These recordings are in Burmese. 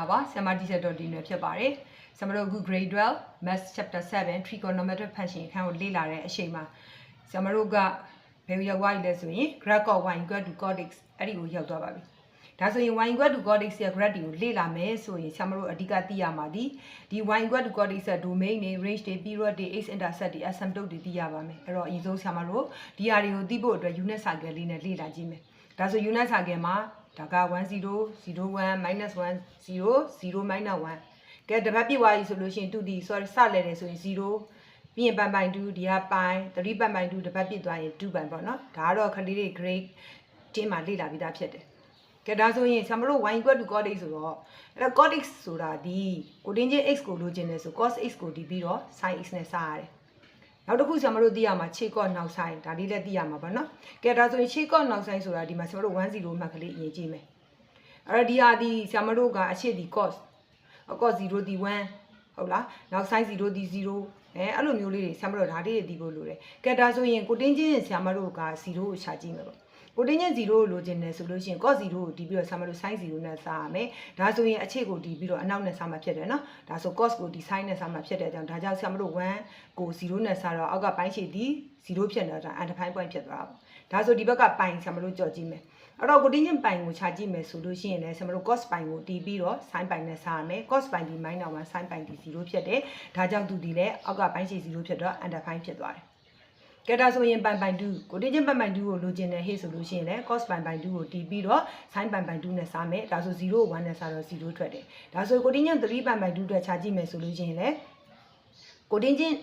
ပါဆရာမတီချက်တော်ဒီနယ်ဖြစ်ပါတယ်ဆရာမတို့အခု grade 12 math chapter 7 trigonometric function အခန်းကိုလေ့လာတဲ့အချိန်မှာဆရာမတို့ကဘယ်ရောက်သွားပြီလဲဆိုရင် graph of y equal to cos x အဲ့ဒီကိုရောက်သွားပါပြီဒါဆိုရင် y equal to cos x ရဲ့ graph တွေကိုလေ့လာမယ်ဆိုရင်ဆရာမတို့အဓိကသိရမှာဒီ y equal to cos x ရဲ့ domain တွေ range တွေ period တွေ x intercept တွေ asymptote တွေသိရပါမယ်အဲ့တော့အရင်ဆုံးဆရာမတို့ဒီဟာတွေကိုသိဖို့အတွက် unit circle လေးနဲ့လေ့လာကြည့်မယ်ဒါဆို unit circle မှာဒါက10 01 -1 0 0 -1ကဲတပတ်ပြည့်သွားပြီဆိုလို့ရှိရင်သူဒီ sorry စလဲတယ်ဆိုရင်0ပြီးရင်ပိုင်2ဒီကပိုင်3ပိုင်2တပတ်ပြည့်သွားရင်2ပိုင်ပေါ့နော်ဒါကတော့ခလေးတွေ grade 10မှာလေ့လာပြီးသားဖြစ်တယ်ကဲဒါဆိုရင်ဆရာမတို့ y equal to cos x ဆိုတော့အဲ့တော့ cos x ဆိုတာဒီကိုတင်းချင်း x ကိုလိုချင်တယ်ဆို cos x ကိုဒီပြီးတော့ sin x နဲ့စရတယ်နောက်တစ်ခုဆရာမတို့သိရမှာခြေကော့နောက်ဆိုင်ဒါလေးလည်းသိရမှာပေါ့နော်ကဲဒါဆိုရင်ခြေကော့နောက်ဆိုင်ဆိုတာဒီမှာဆရာမတို့10မှတ်ကလေးအရင်ကြည့်မယ်အဲ့တော့ဒီဟာဒီဆရာမတို့ကအချစ်ဒီ cos 0ဒီ1ဟုတ်လားနောက် sin 0ဒီ0အဲ့လိုမျိုးလေးတွေဆရာမတို့ဒါလေးတွေသိဖို့လိုတယ်ကဲဒါဆိုရင်ကိုတင်းချင်းဆရာမတို့က0ကိုရှာကြည့်မယ်ပေါ့ကိုတင်းချင်း0ကိုလိုချင်တယ်ဆိုလို့ရှိရင် cos 0ကိုဒီပြီးတော့ဆရာမတို့ sin 0နဲ့စားရမယ်ဒါဆိုရင်အချစ်ကိုဒီပြီးတော့အနောက်နဲ့စားမှဖြစ်တယ်နော်ဒါဆို cos ကိုဒီ sin နဲ့စားမှဖြစ်တဲ့အကြောင်းဒါကြောင့်ဆရာမတို့1ကို0နဲ့စားတော့အောက်ကပိုင်းရှည်ဒီ0ဖြစ်နေတာ undefined point ဖြစ်သွားတာပေါ့ဒါဆိုဒီဘက်ကပိုင်ဆရာမတို့ကြော်ကြည့်မယ်အဲ့တော့ကိုတင်းချင်းပိုင်ကိုခြာကြည့်မယ်ဆိုလို့ရှိရင်လည်းဆရာမတို့ cos ပိုင်ကိုတီးပြီးတော့ sin ပိုင်နဲ့စားရမယ် cos ပိုင်ဒီ -1 sin ပိုင်ဒီ0ဖြစ်တယ်ဒါကြောင့်သူဒီလည်းအောက်ကပိုင်းရှည်0ဖြစ်တော့ undefined ဖြစ်သွားတယ်ကဲဒါဆိုရင်ပိုင်2ကိုတင်းချင်းပိုင်2ကိုလိုချင်တယ်ဟေ့ဆိုလို့ရှိရင်လည်း cos ပိုင်2ကိုတီးပြီးတော့ sin ပိုင်2နဲ့စားမယ်ဒါဆို0ကို1နဲ့စားတော့0ထွက်တယ်ဒါဆိုကိုတင်းချင်း3ပိုင်2အတွက်ခြာကြည့်မယ်ဆိုလို့ရှိရင်လည်းကိုတင်းချင်း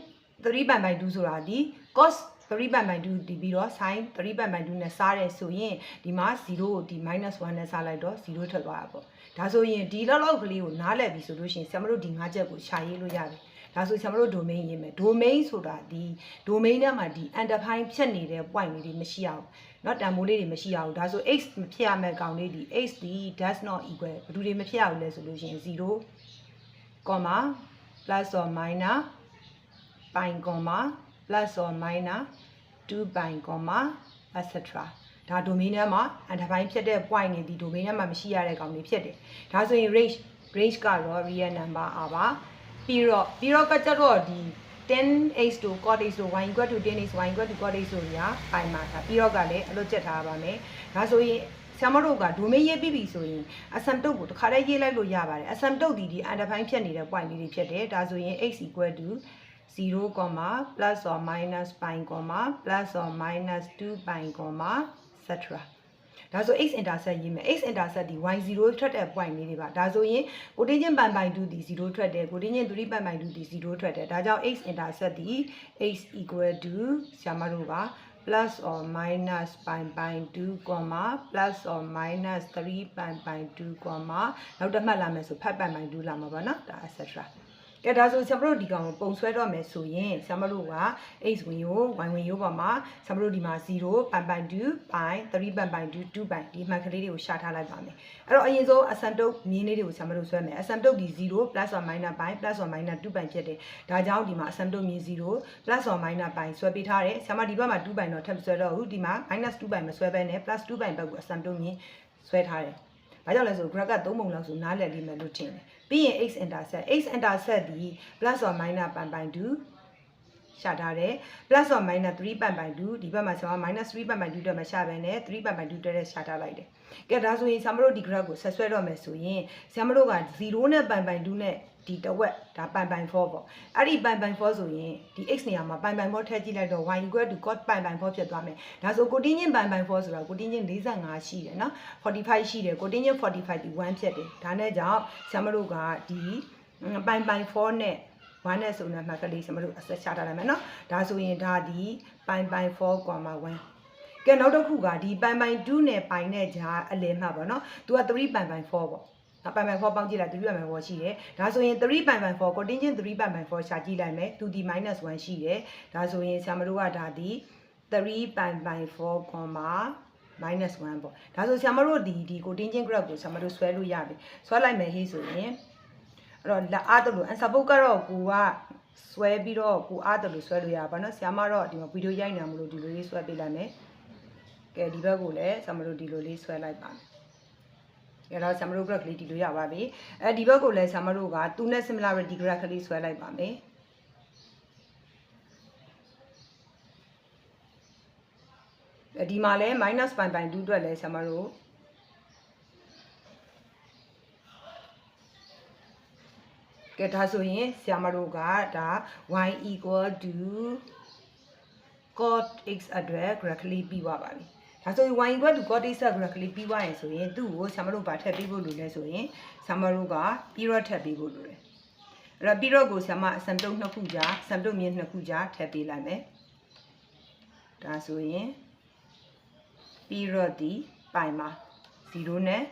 3ပိုင်2ဆိုတာဒီ cos 3ပိုင်2တီးပြီးတော့ sin 3ပိုင်2နဲ့စားတယ်ဆိုရင်ဒီမှာ0ကိုဒီ -1 နဲ့စားလိုက်တော့0ထွက်သွားတာပေါ့ဒါဆိုရင်ဒီလောက်ကလေးကိုနားလည်ပြီဆိုလို့ရှိရင်ဆရာမတို့ဒီ5ချက်ကိုရှာရေးလို့ရတယ်ဒါဆိုဆရာမတို့ domain ရေးမယ် domain ဆိုတာဒီ domain ထဲမှာဒီ undefined ဖြစ်နေတဲ့ point လေးတွေမရှိအောင်เนาะတန်ဖိုးလေးတွေမရှိအောင်ဒါဆို x မဖြစ်ရမယ့်ကောင်လေးဒီ x ဒီ does not equal ဘယ်သူတွေမဖြစ်ရဘူးလဲဆိုလို့ရှိရင်0 plus or minus ပိုင် plus or minus 2ပိုင် etc ဒါ domain ထဲမှာ undefined ဖြစ်တဲ့ point တွေဒီ domain ထဲမှာမရှိရတဲ့ကောင်တွေဖြစ်တယ်ဒါဆိုရင် range ကတော့ real number ပါပြီးတော့ကကြတော့ဒီ 10x တို့ cos x တို့ y equal to 10x y equal to cos x တို့ညာပိုင်မှာဒါပြီးတော့ကလည်းအဲ့လိုချက်ထားပါမယ်ဒါဆိုရင်ဆရာမတို့က domain ရေးပြီးပြီဆိုရင် asymptote ကိုတစ်ခါတည်းရေးလိုက်လို့ရပါတယ် asymptote ဒီ undefined ဖြစ်နေတဲ့ point လေးတွေဖြစ်တယ်ဒါဆိုရင် x equal to 0, plus or minus ပိုင် plus or minus 2ပိုင် etc ဒါဆို x intercept ရေးမယ် x intercept ဒီ y0 ထွက်တဲ့ point လေးတွေပါဒါဆိုရင်ကိုတင်းချင်းပိုင်2ဒီ0ထွက်တယ်ကိုတင်းချင်း3ပိုင်2ဒီ0ထွက်တယ်ဒါကြောင့် x intercept ဒီ x equal to ဆရာမတို့က plus or minus ပိုင်2 plus or minus 3ပိုင်2နောက်တစ်မှတ်လာမယ်ဆိုဖတ်ပိုင်2လာမှာပါနော်ဒါ etcကဲဒါဆိုဆရာမတို့ဒီကောင်ကိုပုံဆွဲတော့မယ်ဆိုရင်ဆရာမတို့က x ဝင်ရိုး y ဝင်ရိုးပေါ်မှာဆရာမတို့ဒီမှာ0ပိုင်2ပိုင်3ပိုင်2 2ပိုင်ဒီမှတ်ကလေးတွေကိုရှာထားလိုက်ပါမယ်အဲ့တော့အရင်ဆုံး asymptote မြင်းလေးတွေကိုဆရာမတို့ဆွဲမယ် asymptote ဒီ0 plus or minus ပိုင် plus or minus 2ပိုင်ဖြစ်တယ်ဒါကြောင့်ဒီမှာ asymptote မြင်း0 plus or minus ပိုင်ဆွဲပေးထားတယ်ဆရာမဒီဘက်မှာ2ပိုင်တော့ထပ်ဆွဲတော့ဘူးဒီမှာ minus 2ပိုင်မဆွဲဘဲနဲ့ plus 2ပိုင်ဘက်ကို asymptote မြင်းဆွဲထားတယ်ဘာကြောင့်လဲဆို graph က3ပုံလောက်ဆိုနားလည်လိမ့်မယ်လို့ထင်တယ်ပြီးရင် x intercept ဒီ plus or minus ပိုင်ရှာထားတယ် plus or minus 3ပိုင်2ဒီဘက်မှာကျွန်တော် minus 3ပိုင်2တက်မှာရှာပဲနဲ့3ပိုင်2တက်တဲ့ရှာထားလိုက်တယ်ကဲဒါဆိုရင်ဆရာမတို့ဒီ graph ကိုဆက်ဆွဲတော့မယ်ဆိုရင်ဆရာမတို့က0နဲ့ပိုင်2နဲ့ဒီတဝက်ဒါပိုင်4ပေါ့အဲ့ဒီပိုင်4ဆိုရင်ဒီ x နေရာမှာပိုင်4ထည့်ကြည့်လိုက်တော့ y equal to cos ပိုင်4ဖြစ်သွားမယ်ဒါဆိုကိုတင်းချင်းပိုင်4ဆိုတာကိုတင်းချင်း45ရှိတယ်နော်45ရှိတယ်ကိုတင်းချင်း45ဒီ1ဖြစ်တယ်ဒါနဲ့ကြောင့်ဆရာမတို့ကဒီပိုင်4နဲ့1နဲ့ဆိုတဲ့မှတ်ကလေးဆရာမတို့အဆက်ချထားလိုက်မယ်နော်ဒါဆိုရင်ဒါဒီပိုင်4,1ကဲနောက်တစ်ခုကဒီပိုင်2နဲ့ပိုင်နဲ့ကြားအလယ်မှတ်ပေါ့နော်သူက3ပိုင်4ပေါ့ပိုင်4ပေါင်းကြည့်လိုက်3ပိုင်4ရှိတယ်ဒါဆိုရင်3ပိုင်4ကိုတင်းချင်း3ပိုင်4ရှာကြည့်လိုက်မယ်သူဒီ -1 ရှိတယ်ဒါဆိုရင်ဆရာမတို့ကဒါဒီ3ပိုင်4, -1 ပေါ့ဒါဆိုဆရာမတို့ဒီကိုတင်းချင်း graph ကိုဆရာမတို့ဆွဲလို့ရပြီဆွဲလိုက်မယ်ဟေးဆိုရင်အဲ့တော့လက်အားတယ်လို့ support ကတော့ကိုကဆွဲပြီးတော့ကိုအားတယ်လို့ဆွဲလို့ရပါတော့ဆရာမတော့ဒီမှာဗီဒီယိုရိုက်နေမှာလို့ဒီလိုလေးဆွဲပေးလိုက်မယ်ကဲဒီဘက်ကိုလည်းဆရာမတို့ဒီလိုလေးဆွဲလိုက်ပါမယ်က အဲ့တော့ဆရာမတို့ graph လေးဒီလိုရပါပြီဒီဘက်ကိုလည်းဆရာမတို့ကသူနဲ့ similarity graph ကလေးဆွဲလိုက်ပါမယ်ဒီမှာလည်း minus pi by 2အတွက်လည်းဆရာမတို့ကဲဒါဆိုရင်ဆရာမတို့ကဒါ y equal to cot x အတွက် graph ကလေးပြီးသွားပါပြီဒါဆိုရင် y equal to cot x graph ကလေးပြီးသွားရင်ဆိုရင်သူ့ကိုဆရာမတို့ဗာထပ်ပေးဖို့လိုလဲဆိုရင်ဆရာမတို့က period ထပ်ပေးဖို့လိုတယ်အဲ့တော့ period ကိုဆရာမအစံတုံးနှစ်ခုကြားစံတုံးမြင့်နှစ်ခုကြားထပ်ပေးလိုက်မယ်ဒါဆိုရင် period ဒီပိုင်မှာ0နဲ့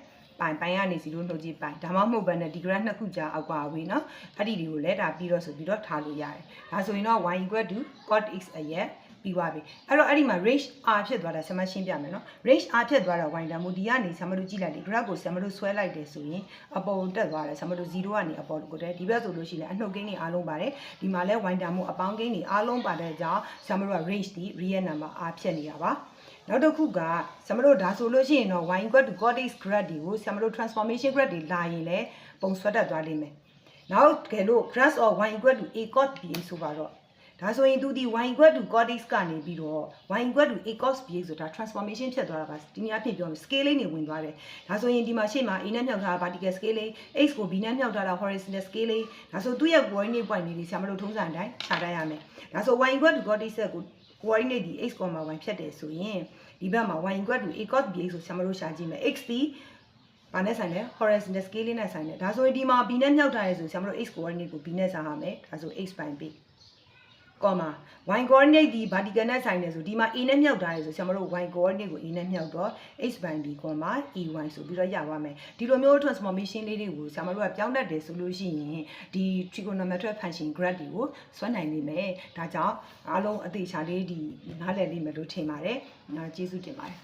ပိုင်ကနေ0နှုတ်ကြည့်ပိုင်ဒါမှမဟုတ်ဘဲနဲ့ဒီ graph နှစ်ခုကြားအောက်ပါဝေးเนาะအဲ့ဒီတွေကိုလည်းဒါပြီးတော့ဆိုပြီးတော့ထားလို့ရတယ်ဒါဆိုရင်တော့ y equal to cot x အရက်ပြီးသွားပြီအဲ့တော့အဲ့ဒီမှာ range r ဖြစ်သွားတာဆမရှင်းပြမယ်เนาะ range r ဖြစ်သွားတာ y တန်မို့ဒီကနေဆမတို့ကြည့်လိုက်ဒီ graph ကိုဆမတို့ဆွဲလိုက်တယ်ဆိုရင်အပေါ်တက်သွားတယ်ဆမတို့0ကနေအပေါ်ကိုတက်ဒီဘက်ဆိုလို့ရှိရင်အနှုတ်ကိန်းတွေအားလုံးပါတယ်ဒီမှာလဲ y တန်မို့အပေါင်းကိန်းတွေအားလုံးပါတဲ့ကြောင့်ဆမတို့က range ဒီ real number r ဖြစ်နေတာပါနောက်တစ်ခုကဆမတို့ဒါဆိုလို့ရှိရင်တော့ y equal to cot x graph တွေကိုဆမတို့ transformation graph တွေလာရင်လည်းပုံဆွဲတတ်သွားလိမ့်မယ်နောက်တကယ်လို့ graph of y equal to a cot b ဆိုပါတော့ဒါဆိုရင်သူဒီ y equal to cot x ကနေပြီးတော့ y equal to a cos b ဆိုတာ transformation ဖြစ်သွားတာပါဒီနေ့အဖြစ်ပြောမယ် scale လေးနေဝင်သွားတယ်ဒါဆိုရင်ဒီမှာရှေ့မှာ a နဲ့မြောက်ထားတာ vertical scale လေး x ကို b နဲ့မြောက်ထားတာ horizontal scale လေးဒါဆိုသူ့ရဲ့ coordinate point လေးဆရာမတို့ထုံးစံအတိုင်းခြာတတ်ရမယ်ဒါဆို y equal to cot x ကို coordinate ဒီ x, y ဖြတ်တယ်ဆိုရင်ဒီဘက်မှာ y equal to a cos b ဆိုဆရာမတို့ရှာကြည့်မယ် x ဒီဘာနဲ့ဆိုင်လဲ horizontal scale လေးနဲ့ဆိုင်တယ်ဒါဆိုရင်ဒီမှာ b နဲ့မြောက်ထားရဲဆိုဆရာမတို့ x coordinate ကို b နဲ့ဆိုင်ရမယ်ဒါဆို x by b comma y coordinate ဒီ vertical နဲ့ဆိုင်တယ်ဆိုဒီမှာ a နဲ့မြောက်ထားရဲဆိုဆရာမတို့ y coordinate ကို a နဲ့မြောက်တော့ x by b comma ey ဆိုပြီးတော့ရပါမယ်ဒီလိုမျိုး transformation လေးတွေကိုဆရာမတို့ကပြောင်းတတ်တယ်ဆိုလို့ရှိရင်ဒီ trigonometric function graph တွေကိုဆွဲနိုင်လိမ့်မယ်ဒါကြောင့်အားလုံးအသေးချာလေးဒီနားလည်လိမ့်မယ်လို့ထင်ပါတယ်ကျေးဇူးတင်ပါတယ်